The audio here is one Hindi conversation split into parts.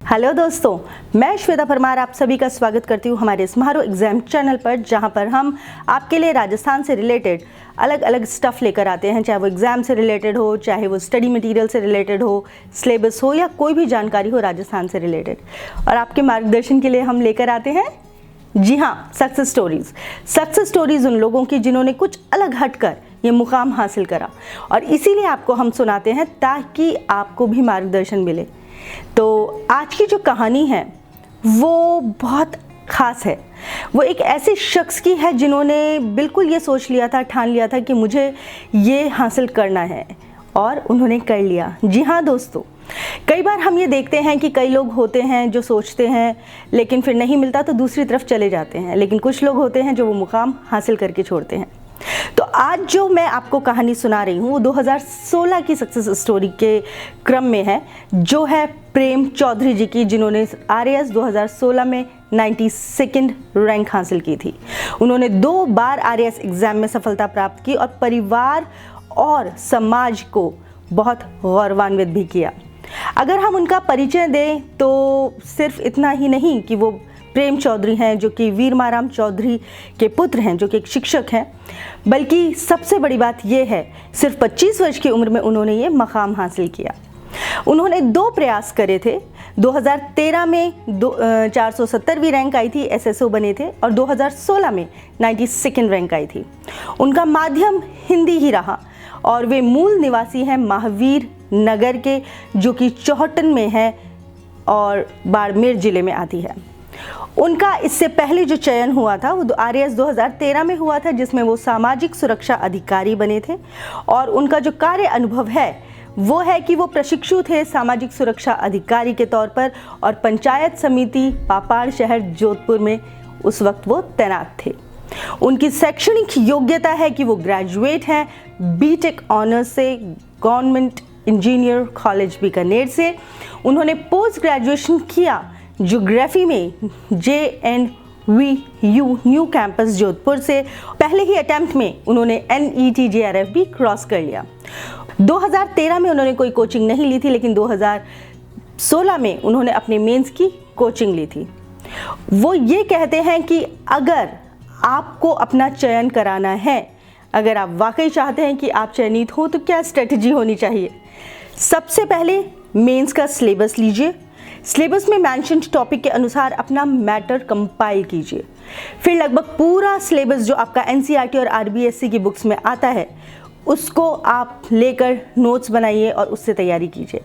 हेलो दोस्तों, मैं श्वेता परमार आप सभी का स्वागत करती हूँ हमारे स्मारो एग्जाम चैनल पर, जहाँ पर हम आपके लिए राजस्थान से रिलेटेड अलग अलग स्टफ़ लेकर आते हैं। चाहे वो एग्ज़ाम से रिलेटेड हो, चाहे वो स्टडी मटेरियल से रिलेटेड हो, सिलेबस हो या कोई भी जानकारी हो राजस्थान से रिलेटेड। और आपके मार्गदर्शन के लिए हम लेकर आते हैं, जी हाँ, सक्सेस स्टोरीज़ उन लोगों की जिन्होंने कुछ अलग हटकर ये मुकाम हासिल करा, और इसीलिए आपको हम सुनाते हैं ताकि आपको भी मार्गदर्शन मिले। तो आज की जो कहानी है वो बहुत ख़ास है। वो एक ऐसे शख्स की है जिन्होंने बिल्कुल ये सोच लिया था, ठान लिया था कि मुझे ये हासिल करना है, और उन्होंने कर लिया। जी हाँ दोस्तों, कई बार हम ये देखते हैं कि कई लोग होते हैं जो सोचते हैं लेकिन फिर नहीं मिलता तो दूसरी तरफ चले जाते हैं, लेकिन कुछ लोग होते हैं जो वो मुकाम हासिल करके छोड़ते हैं। तो आज जो मैं आपको कहानी सुना रही हूँ वो 2016 की सक्सेस स्टोरी के क्रम में है, जो है प्रेम चौधरी जी की, जिन्होंने RAS 2016 में 92nd रैंक हासिल की थी। उन्होंने 2 बार RAS एग्ज़ाम में सफलता प्राप्त की और परिवार और समाज को बहुत गौरवान्वित भी किया। अगर हम उनका परिचय दें तो सिर्फ इतना ही नहीं कि वो प्रेम चौधरी हैं, जो कि वीरमाराम चौधरी के पुत्र हैं, जो कि एक शिक्षक हैं, बल्कि सबसे बड़ी बात यह है सिर्फ 25 वर्ष की उम्र में उन्होंने ये मकाम हासिल किया। उन्होंने 2 प्रयास करे थे। 2013 में 470वीं रैंक आई थी, SSO बने थे, और 2016 में 92nd रैंक आई थी। उनका माध्यम हिंदी ही रहा और वे मूल निवासी हैं महावीर नगर के, जो कि चौहटन में है और बाड़मेर जिले में आती है। उनका इससे पहले जो चयन हुआ था वो RAS 2013 में हुआ था, जिसमें वो सामाजिक सुरक्षा अधिकारी बने थे, और उनका जो कार्य अनुभव है वो है कि वो प्रशिक्षु थे सामाजिक सुरक्षा अधिकारी के तौर पर, और पंचायत समिति पापाड़ शहर जोधपुर में उस वक्त वो तैनात थे। उनकी शैक्षणिक योग्यता है कि वो ग्रेजुएट हैं BTech ऑनर्स से गवर्नमेंट इंजीनियर कॉलेज बीकानेर से। उन्होंने पोस्ट ग्रेजुएशन किया ज्योग्राफी में JNVU न्यू कैंपस जोधपुर से। पहले ही अटेम्प्ट में उन्होंने NET JRF भी क्रॉस कर लिया। 2013 में उन्होंने कोई कोचिंग नहीं ली थी, लेकिन 2016 में उन्होंने अपने मेंस की कोचिंग ली थी। वो ये कहते हैं कि अगर आपको अपना चयन कराना है, अगर आप वाकई चाहते हैं कि आप चयनित हो, तो क्या स्ट्रेटजी होनी चाहिए? सबसे पहले मेंस का सिलेबस लीजिए। सिलेबस में मेंशन्ड टॉपिक के अनुसार अपना मैटर कंपाइल कीजिए। फिर लगभग पूरा सिलेबस जो आपका NCERT और RBSC की बुक्स में आता है उसको आप लेकर नोट्स बनाइए और उससे तैयारी कीजिए।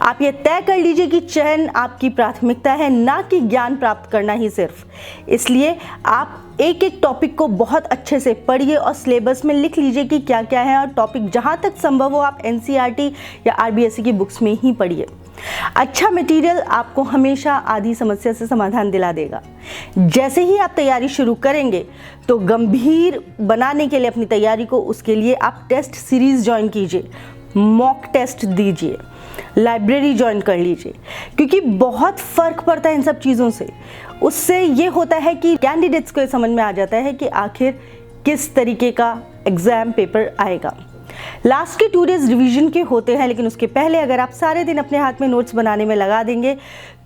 आप ये तय कर लीजिए कि चयन आपकी प्राथमिकता है, ना कि ज्ञान प्राप्त करना ही सिर्फ। इसलिए आप एक एक टॉपिक को बहुत अच्छे से पढ़िए और सिलेबस में लिख लीजिए कि क्या क्या है, और टॉपिक जहाँ तक संभव हो आप NCERT या RBSC की बुक्स में ही पढ़िए। अच्छा मटेरियल आपको हमेशा आधी समस्या से समाधान दिला देगा। जैसे ही आप तैयारी शुरू करेंगे तो गंभीर बनाने के लिए अपनी तैयारी को, उसके लिए आप टेस्ट सीरीज ज्वाइन कीजिए, मॉक टेस्ट दीजिए, लाइब्रेरी ज्वाइन कर लीजिए, क्योंकि बहुत फ़र्क पड़ता है इन सब चीज़ों से। उससे ये होता है कि कैंडिडेट्स को समझ में आ जाता है कि आखिर किस तरीके का एग्ज़ाम पेपर आएगा। लास्ट के 2 डेज़ रिवीजन के होते हैं, लेकिन उसके पहले अगर आप सारे दिन अपने हाथ में नोट्स बनाने में लगा देंगे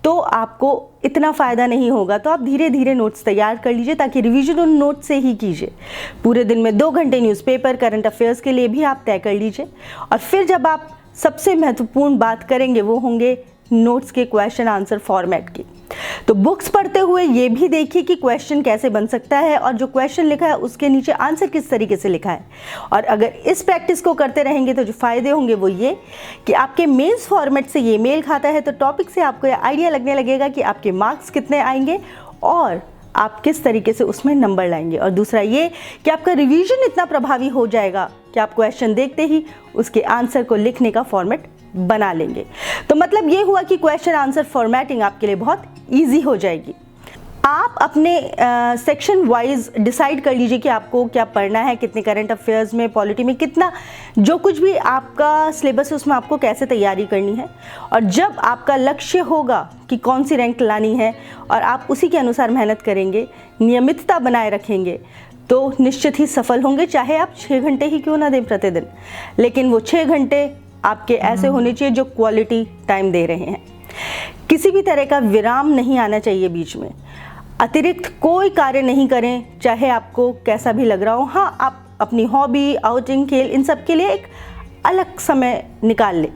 तो आपको इतना फ़ायदा नहीं होगा। तो आप धीरे धीरे नोट्स तैयार कर लीजिए, ताकि रिवीजन उन नोट्स से ही कीजिए। पूरे दिन में 2 घंटे न्यूज़पेपर, करंट अफेयर्स के लिए भी आप तय कर लीजिए। और फिर जब आप सबसे महत्वपूर्ण बात करेंगे वो होंगे नोट्स के क्वेश्चन आंसर फॉर्मेट की। तो बुक्स पढ़ते हुए ये भी देखिए कि क्वेश्चन कैसे बन सकता है, और जो क्वेश्चन लिखा है उसके नीचे आंसर किस तरीके से लिखा है। और अगर इस प्रैक्टिस को करते रहेंगे तो जो फ़ायदे होंगे वो ये कि आपके मेंस फॉर्मेट से ये मेल खाता है, तो टॉपिक से आपको ये आइडिया लगने लगेगा कि आपके मार्क्स कितने आएंगे और आप किस तरीके से उसमें नंबर लाएंगे। और दूसरा ये कि आपका रिवीजन इतना प्रभावी हो जाएगा कि आप क्वेश्चन देखते ही उसके आंसर को लिखने का फॉर्मेट बना लेंगे। तो मतलब ये हुआ कि क्वेश्चन आंसर फॉर्मेटिंग आपके लिए बहुत ईजी हो जाएगी। आप अपने सेक्शन वाइज डिसाइड कर लीजिए कि आपको क्या पढ़ना है, कितने करंट अफेयर्स में, पॉलिटी में कितना, जो कुछ भी आपका सिलेबस है उसमें आपको कैसे तैयारी करनी है। और जब आपका लक्ष्य होगा कि कौन सी रैंक लानी है और आप उसी के अनुसार मेहनत करेंगे, नियमितता बनाए रखेंगे, तो निश्चित ही सफल होंगे। चाहे आप 6 घंटे ही क्यों ना दें प्रतिदिन, लेकिन वो 6 घंटे आपके ऐसे होने चाहिए जो क्वालिटी टाइम दे रहे हैं। किसी भी तरह का विराम नहीं आना चाहिए बीच में। अतिरिक्त कोई कार्य नहीं करें, चाहे आपको कैसा भी लग रहा हो। हाँ, आप अपनी हॉबी, आउटिंग, खेल, इन सब के लिए एक अलग समय निकाल लें।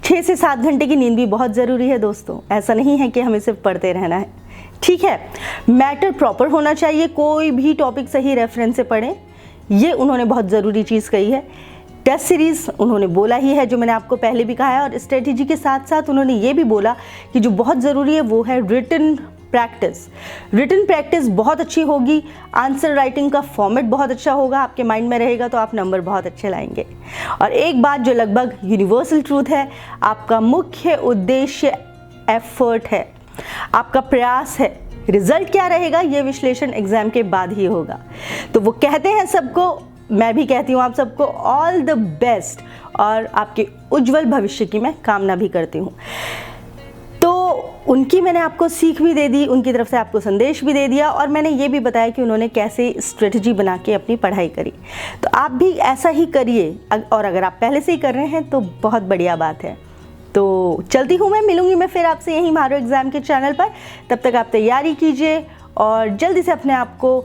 6 से 7 घंटे की नींद भी बहुत ज़रूरी है दोस्तों। ऐसा नहीं है कि हमें सिर्फ पढ़ते रहना है, ठीक है। मैटर प्रॉपर होना चाहिए, कोई भी टॉपिक सही रेफरेंस से पढ़ें, ये उन्होंने बहुत ज़रूरी चीज़ कही है। टेस्ट सीरीज़ उन्होंने बोला ही है, जो मैंने आपको पहले भी कहा है। और स्ट्रेटेजी के साथ साथ उन्होंने ये भी बोला कि जो बहुत ज़रूरी है वो है रिटन प्रैक्टिस। रिटन प्रैक्टिस बहुत अच्छी होगी, आंसर राइटिंग का फॉर्मेट बहुत अच्छा होगा, आपके माइंड में रहेगा तो आप नंबर बहुत अच्छे लाएंगे। और एक बात जो लगभग यूनिवर्सल ट्रूथ है, आपका मुख्य उद्देश्य एफर्ट है, आपका प्रयास है। रिजल्ट क्या रहेगा ये विश्लेषण एग्जाम के बाद ही होगा। तो वो कहते हैं सबको, मैं भी कहती हूँ आप सबको ऑल द बेस्ट, और आपके उज्जवल भविष्य की मैं कामना भी करती हूँ। तो उनकी मैंने आपको सीख भी दे दी, उनकी तरफ से आपको संदेश भी दे दिया, और मैंने ये भी बताया कि उन्होंने कैसे स्ट्रेटजी बना के अपनी पढ़ाई करी। तो आप भी ऐसा ही करिए, और अगर आप पहले से ही कर रहे हैं तो बहुत बढ़िया बात है। तो चलती हूँ मैं, मिलूंगी मैं फिर आपसे यहीं मारो एग्ज़ाम के चैनल पर। तब तक आप तैयारी कीजिए और जल्दी से अपने आप को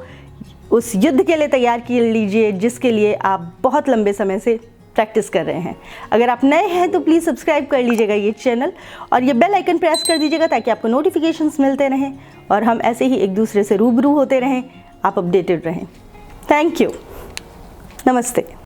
उस युद्ध के लिए तैयार कर लीजिए जिसके लिए आप बहुत लंबे समय से प्रैक्टिस कर रहे हैं। अगर आप नए हैं तो प्लीज़ सब्सक्राइब कर लीजिएगा ये चैनल, और ये बेल आइकन प्रेस कर दीजिएगा ताकि आपको नोटिफिकेशंस मिलते रहें और हम ऐसे ही एक दूसरे से रूबरू होते रहें, आप अपडेटेड रहें। थैंक यू, नमस्ते।